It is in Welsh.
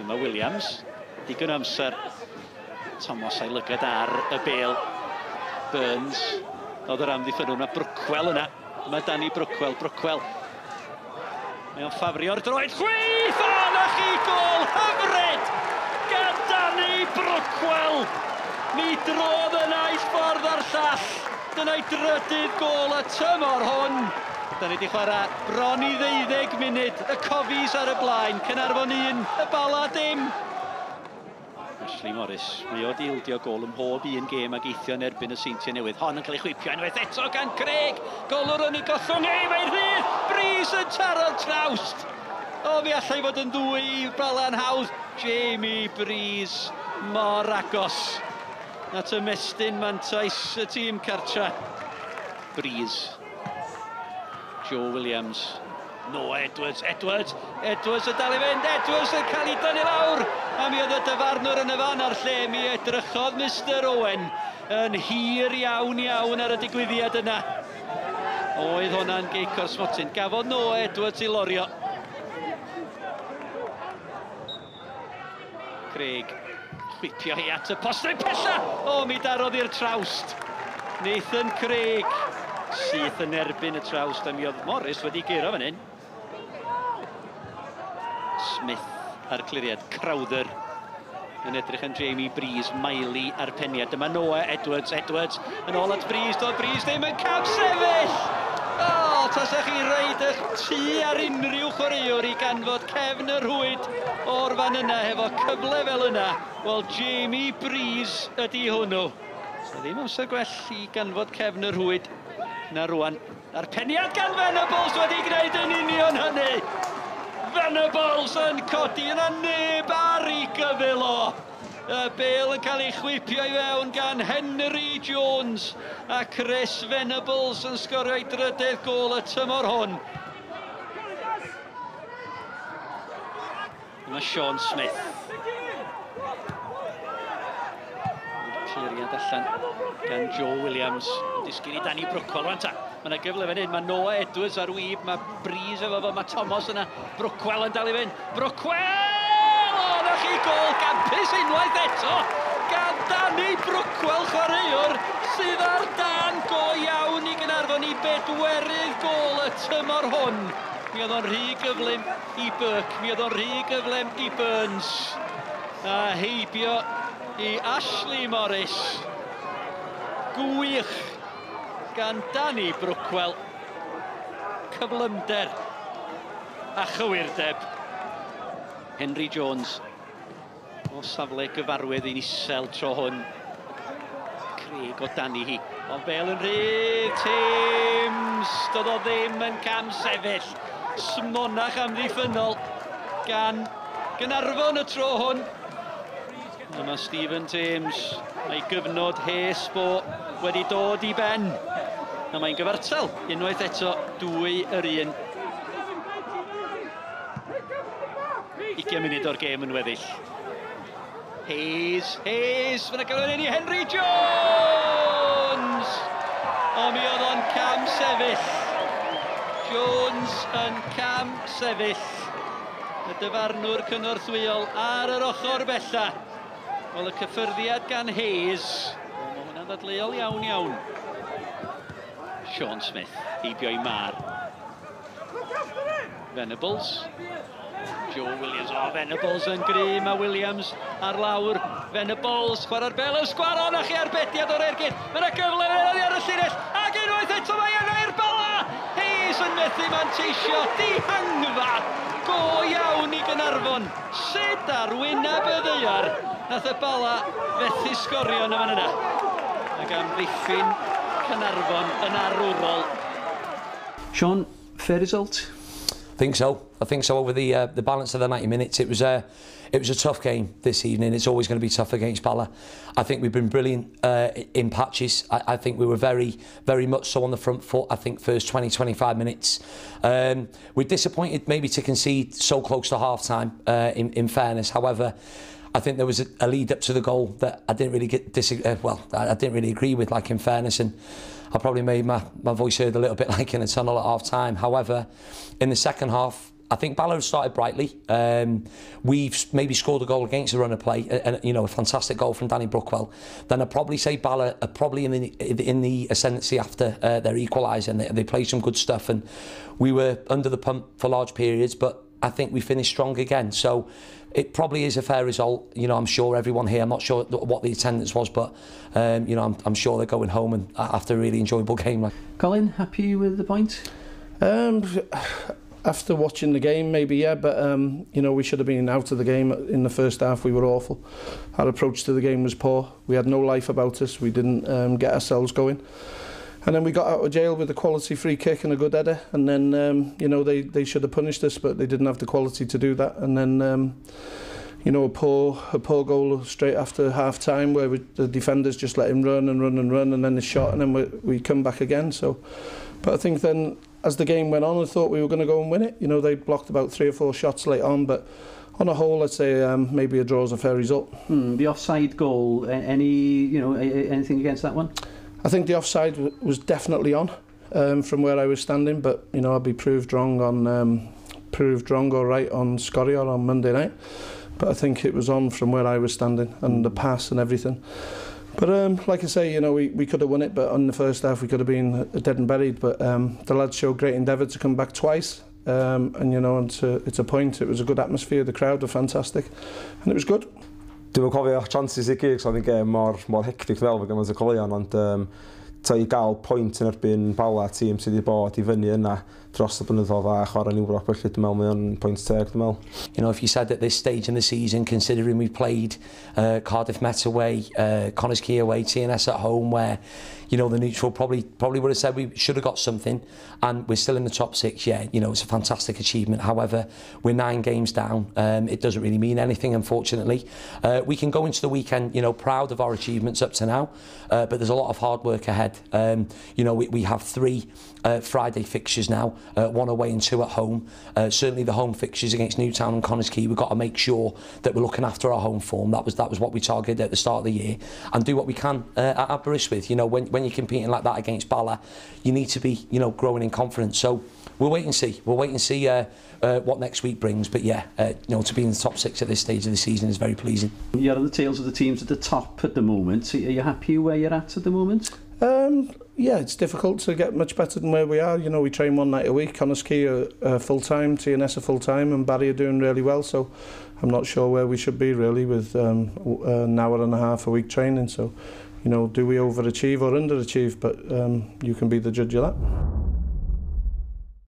Dyma Williams, digon amser. Thomas a'i lygad ar y bêl. Burns, oedd yr amddiffynwn, mae Brookwell yna. Dyma Danny Brookwell. Mae o'n ffafrio'r droed, chwith! O, na chi gol hyfryd! Gan Danny Brookwell! Mi drodd yna i ffordd ar llall. Dyna'i drydydd gol y tymor hwn. Da ni wedi chwarae bron i 12 munud, y cofis ar y blaen, Caernarfon 1, y Bala dim. Ashley Morris, mae o dildio gol ym mhob un gêm ag eithio yn erbyn y seintiau newydd. Hon yn cael ei chwipio unwaith eto gan Craig. Golwr yn ei gollwng, mae'n rhydd! Breeze yn taro'r trawst. O, mi allai fod yn ddwy i Bala'n hawdd. Jamie Breeze, mor agos. At ymestyn mantais y tîm cartra. Breeze. Joe Williams. No, Edwards y dal i fynd, Edwards yn cael ei dynnu lawr. A mi oedd y dyfarnwr yn y fan ar lle, mi edrychodd Mr Owen yn hir iawn ar y digwyddiad yna. Oedd hwnna'n geico'r smotyn, gafodd no Edwards i lorio. Craig, chwipio hi at y postau pella. O, mi darodd i'r trawst. Nathan Craig, syth yn erbyn y trawst, a mi oedd Morris wedi giro fan hyn. Smith ar cliriad, Crowther yn edrych yn Jamie Breeze, Miley ar peniad. Dyma Noah Edwards yn ôl at Breeze, doedd Breeze ddim yn cam sefyll! O, tasach chi reid eich tu ar unrhyw chwaraewr i ganfod cefn y rhwyd o'r fan yna efo cyfle fel yna. Wel, Jamie Breeze ydi hwnnw. So ddim amser gwell i ganfod cefn y rhwyd na rwan. A'r peniad gan Venables wedi gwneud yn union hynny. Venables yn codi yna neb ar ei gyfil o. Y bêl yn cael ei chwipio i fewn gan Henry Jones a Chris Venables yn sgorio ei drydydd gol y tymor hwn. Dyma Sean Smith. Cliriad allan gan Joe Williams. Disgyn i Danny Brookwell rwan ta. Mae yna gyfle fan hyn, mae Noah Edwards ar wyb, mae Breeze efo fo, mae Thomas yna. Brookwell yn dal i fynd. Brookwell! O, na chi gol campus unwaith eto. Gan Danny Brookwell, chwaraewr sydd ar dan go iawn i Caernarfon i bedwerydd gol y tymor hwn. Mi oedd o'n rhy gyflym i Burke, mi oedd o'n rhy gyflym i Burns. A heibio i Ashley Morris. Gwych gan Danny Brookwell. Cyflymder a chywirdeb. Henry Jones o safle gyfarwydd i'n isel tro hwn. Craig o Danny hi. O bel yn rhydd. Thames. Doedd o ddim yn cam sefyll. Smonach amddiffynol gan Caernarfon y tro hwn. Dyma Stephen Thames. Mae gyfnod hes bo wedi dod i ben. A mae'n gyfartal, unwaith eto, 2-1. 20 munud o'r gêm yn weddill. Hayes, fyna gael yn i Henry Jones! O, mi oedd o'n cam sefyll. Jones yn cam sefyll. Y dyfarnwr cynorthwyol ar yr ochr bella. Wel, y cyffyrddiad gan Hayes. Mae hwnna'n ddadleuol iawn. Sean Smith, heibio i mar. Venables. Joe Williams, Venables yn grim, a Williams ar lawr. Venables, chwarae'r bel yn sgwaro, na chi arbediad o'r ergyd. Mae yna gyfle yn ar y llinell, ac unwaith eto mae yna i'r Bala. Hayes yn methu manteisio, dihangfa. Go iawn i Caernarfon. Sud ar wyneb y ddeiar, nath y Bala fethu sgorio yn y fan yna. Ac am ddiffyn Caernarfon yn arwrol. Sean, fair result? I think so over the balance of the 90 minutes. It was a tough game this evening. It's always going to be tough against Bala. I think we've been brilliant in patches. I think we were very much so on the front foot. I think first 20-25 minutes. We're disappointed maybe to concede so close to half time, in fairness. However, I think there was a lead up to the goal that I didn't really I didn't really agree with, like, in fairness, and I probably made my voice heard a little bit like in a tunnel at half time. However, in the second half, I think Bala have started brightly. We've maybe scored a goal against the run of play, and you know, a fantastic goal from Danny Brookwell. Then I'd probably say Bala are probably in the ascendancy after their equaliser, and they played some good stuff, and we were under the pump for large periods, but I think we finished strong again. So it probably is a fair result. You know, I'm sure everyone here, I'm not sure what the attendance was, but you know, I'm sure they're going home and after a really enjoyable game. Colin, happy with the point? After watching the game, maybe, yeah, but you know, we should have been out of the game in the first half. We were awful. Our approach to the game was poor. We had no life about us. We didn't get ourselves going. And then we got out of jail with a quality free kick and a good header. And then, you know, they should have punished us, but they didn't have the quality to do that. And then, you know, a poor goal straight after half-time where the defenders just let him run and run and run, and then the shot, and then we come back again. So, but I think then, as the game went on, I thought we were going to go and win it. You know, they blocked about 3 or 4 shots late on, but on a whole, I'd say maybe a draw is a fair result. The offside goal, anything against that one? I think the offside was definitely on from where I was standing, but you know, I'll be proved wrong or right on Scorio on Monday night. But I think it was on from where I was standing, and the pass and everything. But like I say, you know, we could have won it, but on the first half we could have been dead and buried. But the lads showed great endeavour to come back twice, and you know, it's a point. It was a good atmosphere. The crowd were fantastic, and it was good. Dwi'n cofio chances I gyd, so oedd hi'n gêm mor hectic fel fe gymaint y goleon, ond i gael pwynt yn erbyn Bala, tîm sydd wedi bod I fyny yna dros y blynyddoedd a chwarae yn Ewrop, felly dwi'n meddwl mae o'n pwynt teg, dwi'n meddwl. You know, if you said at this stage in the season, considering we played Cardiff Met away, Caernarfon away, TNS at home, where you know, the neutral probably would have said we should have got something, and we're still in the top 6. Yeah, you know, it's a fantastic achievement. However, we're 9 games down. It doesn't really mean anything, unfortunately. We can go into the weekend, you know, proud of our achievements up to now, but there's a lot of hard work ahead. You know, we have 3 Friday fixtures now, 1 away and 2 at home. Certainly the home fixtures against Newtown and Caernarfon, we've got to make sure that we're looking after our home form. That was what we targeted at the start of the year, and do what we can at Aberystwyth. You know, when you're competing like that against Bala, you need to be, you know, growing in confidence. So we'll wait and see. We'll wait and see what next week brings. But yeah, you know, to be in the top 6 at this stage of the season is very pleasing. You're on the tails of the teams at the top at the moment. Are you happy where you're at the moment? Yeah, it's difficult to get much better than where we are. You know, we train 1 night a week. Caernarfon are full-time, TNS are full-time, and Barry are doing really well. So I'm not sure where we should be really with an hour and a half a week training. So, you know, do we overachieve or underachieve? But you can be the judge of that.